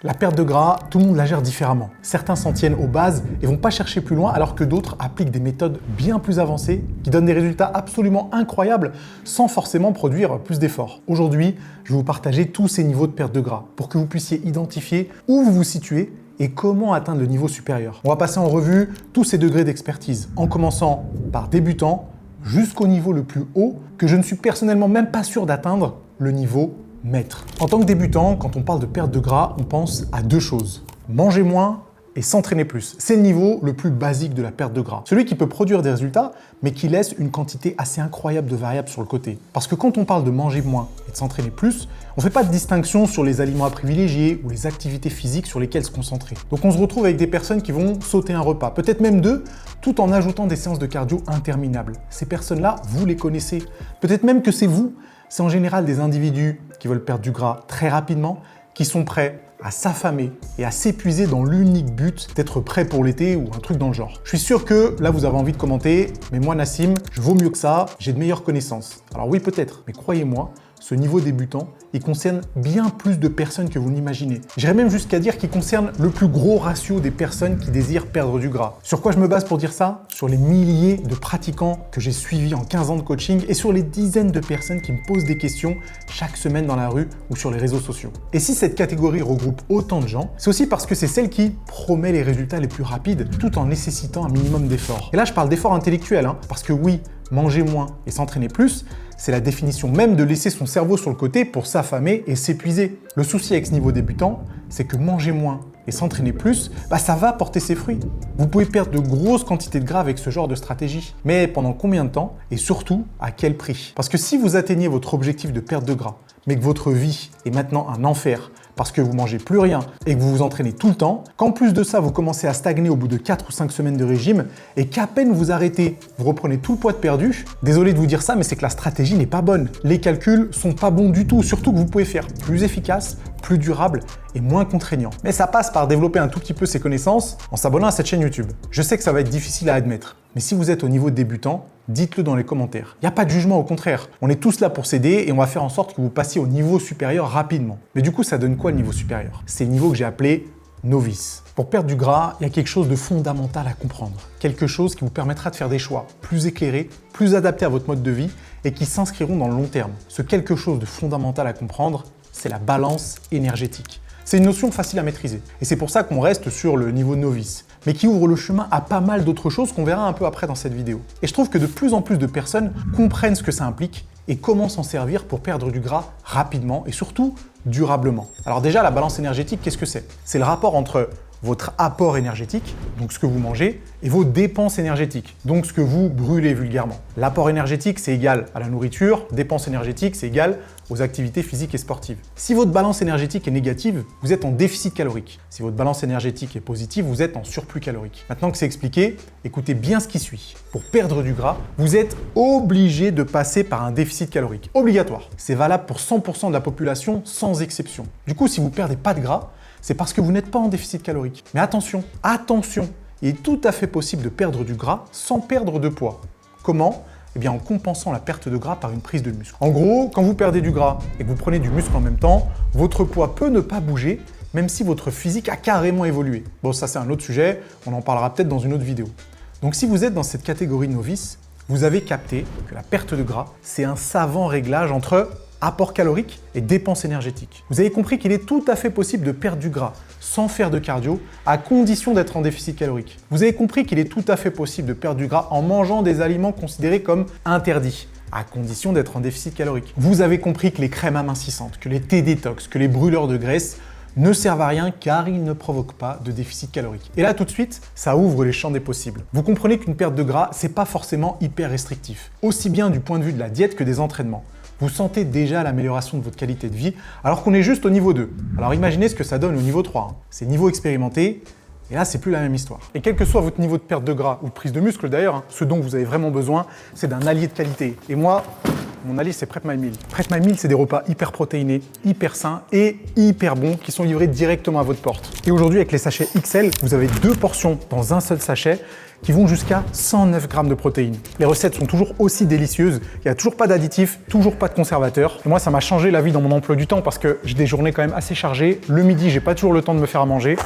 La perte de gras, tout le monde la gère différemment. Certains s'en tiennent aux bases et vont pas chercher plus loin, alors que d'autres appliquent des méthodes bien plus avancées qui donnent des résultats absolument incroyables sans forcément produire plus d'efforts. Aujourd'hui, je vais vous partager tous ces niveaux de perte de gras pour que vous puissiez identifier où vous vous situez et comment atteindre le niveau supérieur. On va passer en revue tous ces degrés d'expertise, en commençant par débutant jusqu'au niveau le plus haut que je ne suis personnellement même pas sûr d'atteindre, le niveau maître. En tant que débutant, quand on parle de perte de gras, on pense à deux choses: manger moins et s'entraîner plus. C'est le niveau le plus basique de la perte de gras. Celui qui peut produire des résultats, mais qui laisse une quantité assez incroyable de variables sur le côté. Parce que quand on parle de manger moins et de s'entraîner plus, on ne fait pas de distinction sur les aliments à privilégier ou les activités physiques sur lesquelles se concentrer. Donc on se retrouve avec des personnes qui vont sauter un repas, peut-être même deux, tout en ajoutant des séances de cardio interminables. Ces personnes-là, vous les connaissez. Peut-être même que c'est vous. C'est en général des individus qui veulent perdre du gras très rapidement, qui sont prêts à s'affamer et à s'épuiser dans l'unique but d'être prêt pour l'été ou un truc dans le genre. Je suis sûr que là vous avez envie de commenter, mais moi Nassim, je vaux mieux que ça, j'ai de meilleures connaissances. Alors oui peut-être, mais croyez-moi, ce niveau débutant, il concerne bien plus de personnes que vous n'imaginez. J'irais même jusqu'à dire qu'il concerne le plus gros ratio des personnes qui désirent perdre du gras. Sur quoi je me base pour dire ça? Sur les milliers de pratiquants que j'ai suivis en 15 ans de coaching et sur les dizaines de personnes qui me posent des questions chaque semaine dans la rue ou sur les réseaux sociaux. Et si cette catégorie regroupe autant de gens, c'est aussi parce que c'est celle qui promet les résultats les plus rapides tout en nécessitant un minimum d'efforts. Et là je parle d'efforts intellectuels, parce que oui, manger moins et s'entraîner plus, c'est la définition même de laisser son cerveau sur le côté pour s'affamer et s'épuiser. Le souci avec ce niveau débutant, c'est que manger moins et s'entraîner plus, ça va porter ses fruits. Vous pouvez perdre de grosses quantités de gras avec ce genre de stratégie. Mais pendant combien de temps et surtout à quel prix? Parce que si vous atteignez votre objectif de perte de gras, mais que votre vie est maintenant un enfer, parce que vous mangez plus rien et que vous vous entraînez tout le temps, qu'en plus de ça, vous commencez à stagner au bout de 4 ou 5 semaines de régime et qu'à peine vous arrêtez, vous reprenez tout le poids de perdu, désolé de vous dire ça, mais c'est que la stratégie n'est pas bonne. Les calculs sont pas bons du tout, surtout que vous pouvez faire plus efficace, plus durable et moins contraignant. Mais ça passe par développer un tout petit peu ses connaissances en s'abonnant à cette chaîne YouTube. Je sais que ça va être difficile à admettre, mais si vous êtes au niveau débutant, dites-le dans les commentaires. Il n'y a pas de jugement, au contraire. On est tous là pour s'aider et on va faire en sorte que vous passiez au niveau supérieur rapidement. Mais du coup, ça donne quoi le niveau supérieur? C'est le niveau que j'ai appelé novice. Pour perdre du gras, il y a quelque chose de fondamental à comprendre. Quelque chose qui vous permettra de faire des choix plus éclairés, plus adaptés à votre mode de vie et qui s'inscriront dans le long terme. Ce quelque chose de fondamental à comprendre, c'est la balance énergétique. C'est une notion facile à maîtriser. Et c'est pour ça qu'on reste sur le niveau novice, mais qui ouvre le chemin à pas mal d'autres choses qu'on verra un peu après dans cette vidéo. Et je trouve que de plus en plus de personnes comprennent ce que ça implique et comment s'en servir pour perdre du gras rapidement et surtout durablement. Alors déjà, la balance énergétique, qu'est-ce que c'est? C'est le rapport entre votre apport énergétique, donc ce que vous mangez, et vos dépenses énergétiques, donc ce que vous brûlez vulgairement. L'apport énergétique, c'est égal à la nourriture, dépenses énergétiques, c'est égal aux activités physiques et sportives. Si votre balance énergétique est négative, vous êtes en déficit calorique. Si votre balance énergétique est positive, vous êtes en surplus calorique. Maintenant que c'est expliqué, écoutez bien ce qui suit. Pour perdre du gras, vous êtes obligé de passer par un déficit calorique. Obligatoire. C'est valable pour 100% de la population sans exception. Du coup, si vous ne perdez pas de gras, c'est parce que vous n'êtes pas en déficit calorique. Mais attention, attention, il est tout à fait possible de perdre du gras sans perdre de poids. Comment? Eh bien en compensant la perte de gras par une prise de muscle. En gros, quand vous perdez du gras et que vous prenez du muscle en même temps, votre poids peut ne pas bouger, même si votre physique a carrément évolué. Bon, ça c'est un autre sujet, on en parlera peut-être dans une autre vidéo. Donc si vous êtes dans cette catégorie novice, vous avez capté que la perte de gras, c'est un savant réglage entre apport calorique et dépenses énergétiques. Vous avez compris qu'il est tout à fait possible de perdre du gras sans faire de cardio, à condition d'être en déficit calorique. Vous avez compris qu'il est tout à fait possible de perdre du gras en mangeant des aliments considérés comme interdits, à condition d'être en déficit calorique. Vous avez compris que les crèmes amincissantes, que les thés détox, que les brûleurs de graisse ne servent à rien car ils ne provoquent pas de déficit calorique. Et là, tout de suite, ça ouvre les champs des possibles. Vous comprenez qu'une perte de gras, c'est pas forcément hyper restrictif, aussi bien du point de vue de la diète que des entraînements. Vous sentez déjà l'amélioration de votre qualité de vie alors qu'on est juste au niveau 2. Alors imaginez ce que ça donne au niveau 3. C'est niveau expérimenté, et là c'est plus la même histoire. Et quel que soit votre niveau de perte de gras ou de prise de muscle d'ailleurs, ce dont vous avez vraiment besoin, c'est d'un allié de qualité. Et moi, mon allié c'est Prep My Meal. Prep My Meal, c'est des repas hyper protéinés, hyper sains et hyper bons qui sont livrés directement à votre porte. Et aujourd'hui avec les sachets XL, vous avez 2 portions dans un seul sachet qui vont jusqu'à 109 grammes de protéines. Les recettes sont toujours aussi délicieuses, il n'y a toujours pas d'additifs, toujours pas de conservateurs. Et moi, ça m'a changé la vie dans mon emploi du temps parce que j'ai des journées quand même assez chargées. Le midi, j'ai pas toujours le temps de me faire à manger.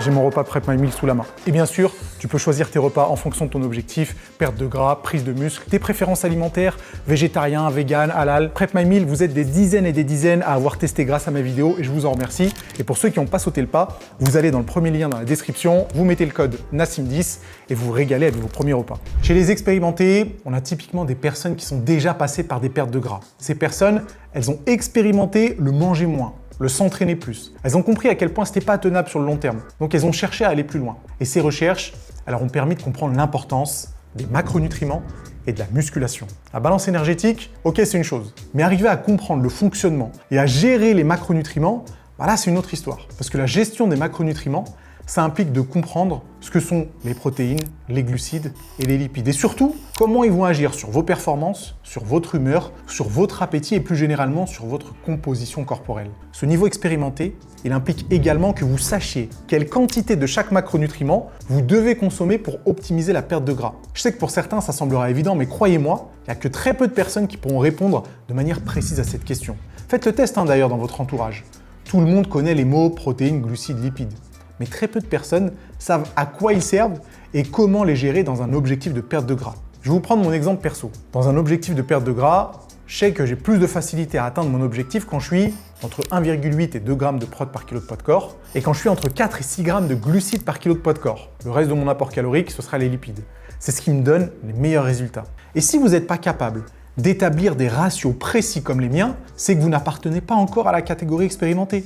J'ai mon repas Prep My Meal sous la main. Et bien sûr, tu peux choisir tes repas en fonction de ton objectif, perte de gras, prise de muscle, tes préférences alimentaires, végétarien, vegan, halal. Prep My Meal, vous êtes des dizaines et des dizaines à avoir testé grâce à mes vidéos et je vous en remercie. Et pour ceux qui n'ont pas sauté le pas, vous allez dans le premier lien dans la description, vous mettez le code Nassim10 et vous vous régalez avec vos premiers repas. Chez les expérimentés, on a typiquement des personnes qui sont déjà passées par des pertes de gras. Ces personnes, elles ont expérimenté le manger moins, le s'entraîner plus. Elles ont compris à quel point c'était pas tenable sur le long terme. Donc elles ont cherché à aller plus loin. Et ces recherches, elles leur ont permis de comprendre l'importance des macronutriments et de la musculation. La balance énergétique, ok, c'est une chose. Mais arriver à comprendre le fonctionnement et à gérer les macronutriments, bah là, c'est une autre histoire. Parce que la gestion des macronutriments, ça implique de comprendre ce que sont les protéines, les glucides et les lipides. Et surtout, comment ils vont agir sur vos performances, sur votre humeur, sur votre appétit et plus généralement sur votre composition corporelle. Ce niveau expérimenté, il implique également que vous sachiez quelle quantité de chaque macronutriment vous devez consommer pour optimiser la perte de gras. Je sais que pour certains, ça semblera évident, mais croyez-moi, il n'y a que très peu de personnes qui pourront répondre de manière précise à cette question. Faites le test d'ailleurs dans votre entourage. Tout le monde connaît les mots protéines, glucides, lipides. Mais très peu de personnes savent à quoi ils servent et comment les gérer dans un objectif de perte de gras. Je vais vous prendre mon exemple perso. Dans un objectif de perte de gras, je sais que j'ai plus de facilité à atteindre mon objectif quand je suis entre 1,8 et 2 grammes de prot par kilo de poids de corps et quand je suis entre 4 et 6 grammes de glucides par kilo de poids de corps. Le reste de mon apport calorique, ce sera les lipides. C'est ce qui me donne les meilleurs résultats. Et si vous n'êtes pas capable d'établir des ratios précis comme les miens, c'est que vous n'appartenez pas encore à la catégorie expérimentée.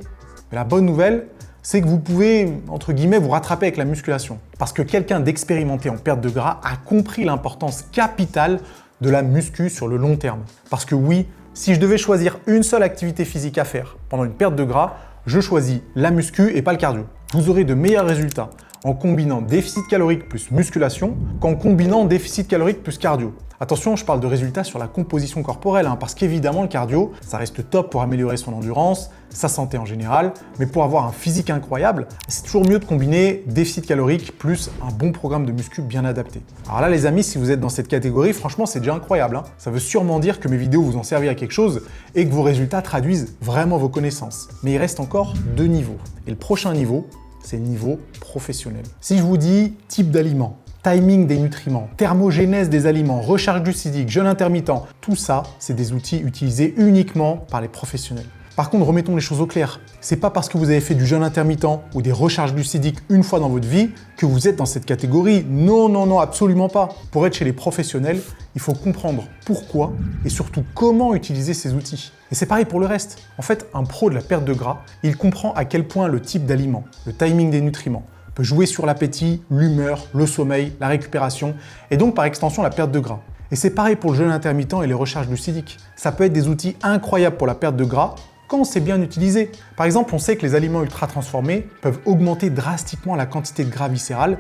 Mais la bonne nouvelle, c'est que vous pouvez, entre guillemets, vous rattraper avec la musculation. Parce que quelqu'un d'expérimenté en perte de gras a compris l'importance capitale de la muscu sur le long terme. Parce que oui, si je devais choisir une seule activité physique à faire pendant une perte de gras, je choisis la muscu et pas le cardio. Vous aurez de meilleurs résultats en combinant déficit calorique plus musculation qu'en combinant déficit calorique plus cardio. Attention, je parle de résultats sur la composition corporelle, parce qu'évidemment le cardio, ça reste top pour améliorer son endurance, sa santé en général, mais pour avoir un physique incroyable, c'est toujours mieux de combiner déficit calorique plus un bon programme de muscu bien adapté. Alors là les amis, si vous êtes dans cette catégorie, franchement c'est déjà incroyable. Ça veut sûrement dire que mes vidéos vous ont servi à quelque chose et que vos résultats traduisent vraiment vos connaissances. Mais il reste encore 2 niveaux. Et le prochain niveau, c'est le niveau professionnel. Si je vous dis type d'aliments, timing des nutriments, thermogénèse des aliments, recharge glucidique, jeûne intermittent, tout ça, c'est des outils utilisés uniquement par les professionnels. Par contre, remettons les choses au clair. C'est pas parce que vous avez fait du jeûne intermittent ou des recharges glucidiques une fois dans votre vie que vous êtes dans cette catégorie. Non, non, non, absolument pas. Pour être chez les professionnels, il faut comprendre pourquoi et surtout comment utiliser ces outils. Et c'est pareil pour le reste. En fait, un pro de la perte de gras, il comprend à quel point le type d'aliment, le timing des nutriments, peut jouer sur l'appétit, l'humeur, le sommeil, la récupération et donc par extension la perte de gras. Et c'est pareil pour le jeûne intermittent et les recharges glucidiques. Ça peut être des outils incroyables pour la perte de gras quand c'est bien utilisé. Par exemple, on sait que les aliments ultra transformés peuvent augmenter drastiquement la quantité de gras viscéral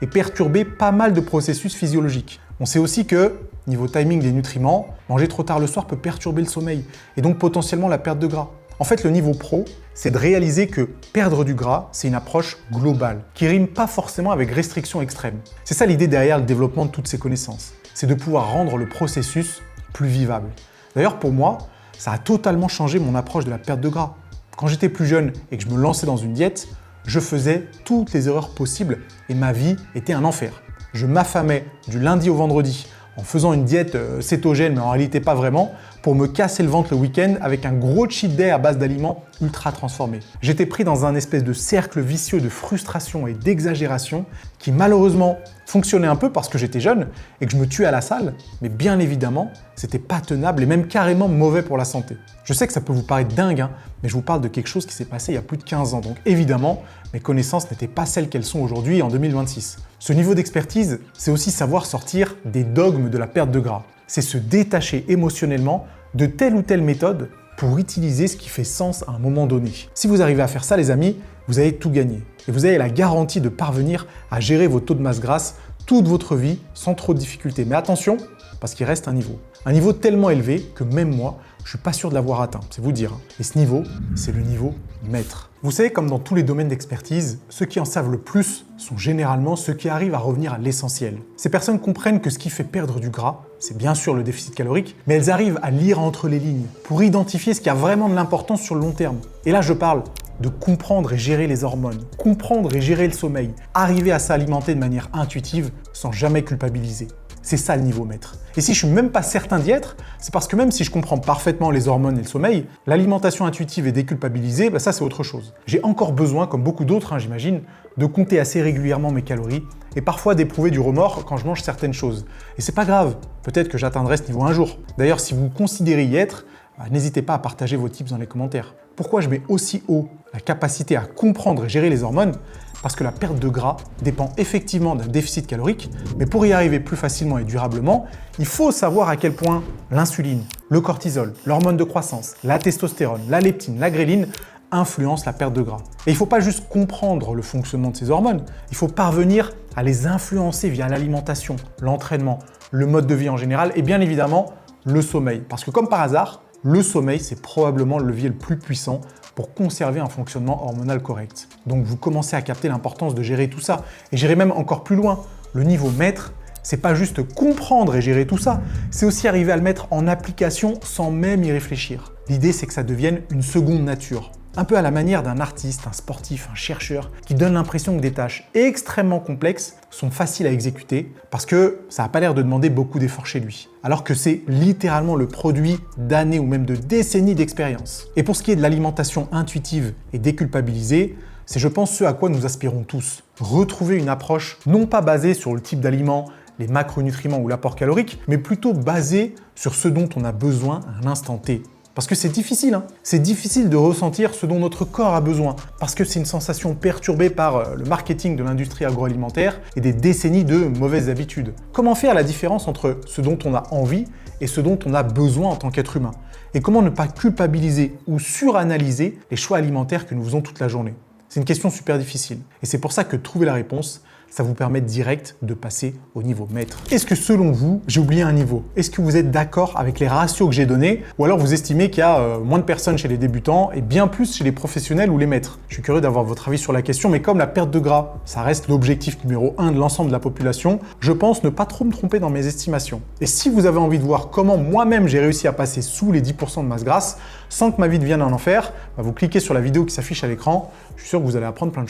et perturber pas mal de processus physiologiques. On sait aussi que, niveau timing des nutriments, manger trop tard le soir peut perturber le sommeil et donc potentiellement la perte de gras. En fait, le niveau pro, c'est de réaliser que perdre du gras, c'est une approche globale, qui rime pas forcément avec restriction extrême. C'est ça l'idée derrière le développement de toutes ces connaissances. C'est de pouvoir rendre le processus plus vivable. D'ailleurs, pour moi, ça a totalement changé mon approche de la perte de gras. Quand j'étais plus jeune et que je me lançais dans une diète, je faisais toutes les erreurs possibles et ma vie était un enfer. Je m'affamais du lundi au vendredi en faisant une diète cétogène, mais en réalité pas vraiment, pour me casser le ventre le week-end avec un gros cheat day à base d'aliments ultra transformés. J'étais pris dans un espèce de cercle vicieux de frustration et d'exagération qui malheureusement fonctionnait un peu parce que j'étais jeune et que je me tuais à la salle, mais bien évidemment, c'était pas tenable et même carrément mauvais pour la santé. Je sais que ça peut vous paraître dingue, mais je vous parle de quelque chose qui s'est passé il y a plus de 15 ans, donc évidemment, mes connaissances n'étaient pas celles qu'elles sont aujourd'hui en 2026. Ce niveau d'expertise, c'est aussi savoir sortir des dogmes de la perte de gras. C'est se détacher émotionnellement de telle ou telle méthode pour utiliser ce qui fait sens à un moment donné. Si vous arrivez à faire ça, les amis, vous avez tout gagné. Et vous avez la garantie de parvenir à gérer vos taux de masse grasse toute votre vie sans trop de difficultés. Mais attention, parce qu'il reste un niveau. Un niveau tellement élevé que même moi, je suis pas sûr de l'avoir atteint, c'est vous dire. Et ce niveau, c'est le niveau maître. Vous savez, comme dans tous les domaines d'expertise, ceux qui en savent le plus sont généralement ceux qui arrivent à revenir à l'essentiel. Ces personnes comprennent que ce qui fait perdre du gras, c'est bien sûr le déficit calorique, mais elles arrivent à lire entre les lignes pour identifier ce qui a vraiment de l'importance sur le long terme. Et là, je parle de comprendre et gérer les hormones, comprendre et gérer le sommeil, arriver à s'alimenter de manière intuitive sans jamais culpabiliser. C'est ça le niveau maître. Et si je suis même pas certain d'y être, c'est parce que même si je comprends parfaitement les hormones et le sommeil, l'alimentation intuitive et déculpabilisée, ça c'est autre chose. J'ai encore besoin, comme beaucoup d'autres j'imagine, de compter assez régulièrement mes calories et parfois d'éprouver du remords quand je mange certaines choses. Et c'est pas grave, peut-être que j'atteindrai ce niveau un jour. D'ailleurs, si vous considérez y être, n'hésitez pas à partager vos tips dans les commentaires. Pourquoi je mets aussi haut la capacité à comprendre et gérer les hormones? Parce que la perte de gras dépend effectivement d'un déficit calorique, mais pour y arriver plus facilement et durablement, il faut savoir à quel point l'insuline, le cortisol, l'hormone de croissance, la testostérone, la leptine, la gréline influencent la perte de gras. Et il ne faut pas juste comprendre le fonctionnement de ces hormones, il faut parvenir à les influencer via l'alimentation, l'entraînement, le mode de vie en général et bien évidemment le sommeil. Parce que comme par hasard, le sommeil, c'est probablement le levier le plus puissant pour conserver un fonctionnement hormonal correct. Donc vous commencez à capter l'importance de gérer tout ça. Et j'irai même encore plus loin. Le niveau maître, c'est pas juste comprendre et gérer tout ça, c'est aussi arriver à le mettre en application sans même y réfléchir. L'idée, c'est que ça devienne une seconde nature. Un peu à la manière d'un artiste, un sportif, un chercheur, qui donne l'impression que des tâches extrêmement complexes sont faciles à exécuter parce que ça n'a pas l'air de demander beaucoup d'efforts chez lui. Alors que c'est littéralement le produit d'années ou même de décennies d'expérience. Et pour ce qui est de l'alimentation intuitive et déculpabilisée, c'est je pense ce à quoi nous aspirons tous. Retrouver une approche non pas basée sur le type d'aliment, les macronutriments ou l'apport calorique, mais plutôt basée sur ce dont on a besoin à un instant T. Parce que c'est difficile, c'est difficile de ressentir ce dont notre corps a besoin, parce que c'est une sensation perturbée par le marketing de l'industrie agroalimentaire et des décennies de mauvaises habitudes. Comment faire la différence entre ce dont on a envie et ce dont on a besoin en tant qu'être humain? Et comment ne pas culpabiliser ou suranalyser les choix alimentaires que nous faisons toute la journée? C'est une question super difficile. Et c'est pour ça que trouver la réponse, ça vous permet direct de passer au niveau maître. Est-ce que selon vous, j'ai oublié un niveau? Est-ce que vous êtes d'accord avec les ratios que j'ai donnés? Ou alors vous estimez qu'il y a moins de personnes chez les débutants et bien plus chez les professionnels ou les maîtres? Je suis curieux d'avoir votre avis sur la question, mais comme la perte de gras, ça reste l'objectif numéro 1 de l'ensemble de la population, je pense ne pas trop me tromper dans mes estimations. Et si vous avez envie de voir comment moi-même j'ai réussi à passer sous les 10% de masse grasse sans que ma vie devienne un enfer, vous cliquez sur la vidéo qui s'affiche à l'écran, je suis sûr que vous allez apprendre plein de choses.